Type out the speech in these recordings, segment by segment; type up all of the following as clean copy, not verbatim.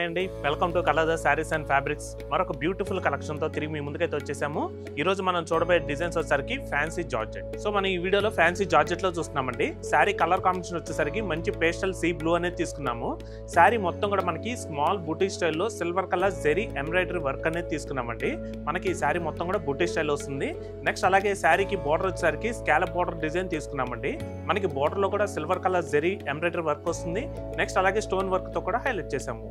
Hi అండి, welcome to colour saris and fabrics. మరొక beautiful collection తో తిరిగి మీ ముందుకైతే వచ్చేసాము. ఈ రోజు మనం చూడబోయే డిజైన్స్ వచ్చేసరికి ఫ్యాన్సీ జార్జెట్. సో మనం ఈ వీడియోలో ఫ్యాన్సీ జార్జెట్ లో చూస్తున్నామండి. శారీ కలర్ కాంబినేషన్ వచ్చేసరికి మంచి పేస్టల్ సీ బ్లూ అనేది తీసుకున్నాము. శారీ మొత్తం కూడా మనకి స్మాల్ బుటీ స్టైల్లో silver colour zari embroidery work అనేది తీసుకున్నామండి. మనకి ఈ శారీ మొత్తం కూడా బుటీ స్టైల్ వస్తుంది. నెక్స్ట్ అలాగే శారీకి బోర్డర్ వచ్చేసరికి స్కాలప్ బోర్డర్ డిజైన్ తీసుకున్నామండి. మనకి బోర్డర్ లో కూడా silver colour zari embroidery work వస్తుంది. నెక్స్ట్ అలాగే స్టోన్ వర్క్ తో కూడా హైలైట్ చేసాము.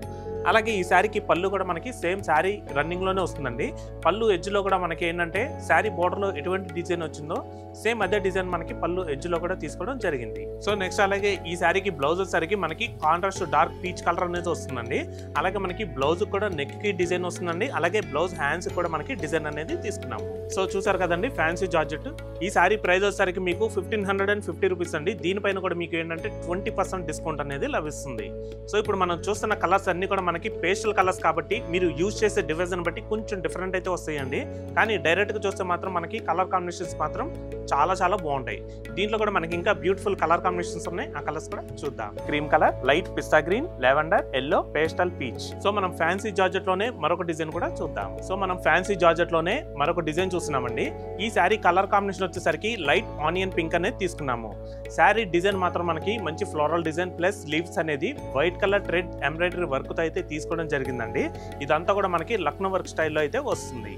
అలాగే ఈ శారీకి పళ్ళు కూడా మనకి సేమ్ శారీ రన్నింగ్ లోనే వస్తుందండి. పళ్ళు ఎడ్జ్ లో కూడా మనకి ఏంటంటే శారీ బోర్డర్ లో ఎటువంటి డిజైన్ వచ్చిందో సేమ్ అదే డిజైన్ మనకి పళ్ళు ఎడ్జ్ లో కూడా తీసుకోవడం జరిగింది. సో నెక్స్ట్ అలాగే ఈ శారీకి బ్లౌజ్ వచ్చేసరికి మనకి కాంట్రాస్ట్ డార్క్ పీచ్ కలర్ అనేది వస్తుందండి. అలాగే మనకి బ్లౌజ్ కూడా నెక్ కి డిజైన్ వస్తుందండి. అలాగే బ్లౌజ్ హ్యాండ్స్ కూడా మనకి డిజైన్ అనేది తీసుకున్నాము. సో చూసారు కదండి ఫ్యాన్సీ జార్జెట్. ఈ శారీ ప్రైస్ వచ్చేసరికి మీకు 1550 రూపీస్ అండి. దీనిపైన కూడా మీకు ఏంటంటే 20% డిస్కౌంట్ అనేది లభిస్తుంది. సో ఇప్పుడు మనం చూస్తున్న కలర్స్ అన్ని కూడా మనకి పేస్టల్ కలర్స్ కాబట్టి మీరు యూజ్ చేసే డిజైన్ బట్టి కొంచెం డిఫరెంట్ అయితే వస్తాయండి. కానీ డైరెక్ట్ గా చూస్తే మాత్రం మనకి కలర్ కాంబినేషన్స్ మాత్రం చాలా బాగుంటాయి. దీంట్లో కూడా మనకి ఇంకా బ్యూటిఫుల్ కలర్ కాంబినేషన్స్ ఉన్నాయి. ఆ కలర్స్ కూడా చూద్దాం. క్రీమ్ కలర్, లైట్ పిస్తా green, lavender, yellow, pastel peach. So మనం ఫ్యాన్సీ జార్జెట్ లోనే మరొక డిజైన్ కూడా చూద్దాం. సో మనం ఫ్యాన్సీ జార్జెట్ లోనే మరొక డిజైన్ చూస్తున్నామండి. ఈ శారీ కలర్ కాంబినేషన్ వచ్చేసరికి లైట్ ఆనియన్ పింక్ అనేది తీసుకున్నాము. శారీ డిజైన్ మాత్రం మనకి మంచి ఫ్లోరల్ డిజైన్ ప్లస్ లీవ్స్ అనేది white colour thread embroidery work తో అయితే తీసుకోవడం జరిగిందండి. ఇదంతా కూడా మనకి లక్నో వర్క్ స్టైల్లో అయితే వస్తుంది.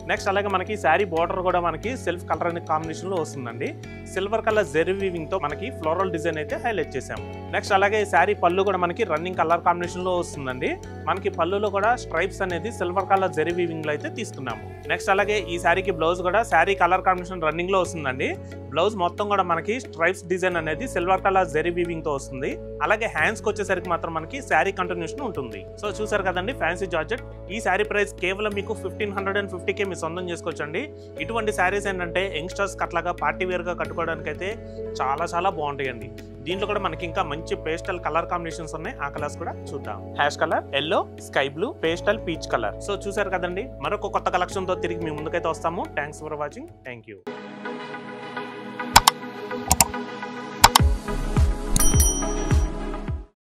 నెక్స్ట్ అలాగే మనకి శారీ బార్డర్ కూడా మనకి సెల్ఫ్ కలర్ అనే కాంబినేషన్ లో వస్తుందండి. సిల్వర్ కలర్ జెరీ వీవింగ్ తో మనకి ఫ్లోరల్ డిజైన్ అయితే హైలైట్ చేసాము. నెక్స్ట్ అలాగే ఈ శారీ పళ్ళు కూడా మనకి రన్నింగ్ కలర్ కాంబినేషన్ లో వస్తుందండి. మనకి పళ్ళులో కూడా స్ట్రైప్స్ అనేది సిల్వర్ కలర్ జెరీ వీవింగ్ లో అయితే తీసుకున్నాము. నెక్స్ట్ అలాగే ఈ శారీకి బ్లౌజ్ కూడా శారీ కలర్ కాంబినేషన్ రన్నింగ్ లో వస్తుందండి. బ్లౌజ్ మొత్తం కూడా మనకి స్ట్రైప్స్ డిజైన్ అనేది సిల్వర్ కలర్ జెరీ వీవింగ్ తో వస్తుంది. అలాగే హ్యాండ్స్ కి వచ్చేసరికి మాత్రం మనకి శారీ కంటిన్యూషన్ ఉంటుంది. సో చూసారు కదండి ఫ్యాన్సీ జార్జెట్. ఈ శారీ ప్రైస్ కేవలం మీకు 1550కే మీ సొంతం చేసుకోవచ్చండి. ఇటువంటి శారీస్ ఏంటంటే యంగ్స్టర్స్ అట్లాగా పార్టీ వేర్ గా కట్టుకోవడానికి అయితే చాలా బాగుంటాయండి. దీంట్లో కూడా మనకి ఇంకా మంచి పేస్టల్ కలర్ కాంబినేషన్స్ ఉన్నాయి. ఆ కలర్స్ కూడా చూద్దాం. Ash colour, yellow, sky blue, pastel peach colour. So చూసారు కదండి, మరొక కొత్త కలెక్షన్ తో తిరిగి మీ ముందుకైతే వస్తాము. Thanks for watching. Thank you.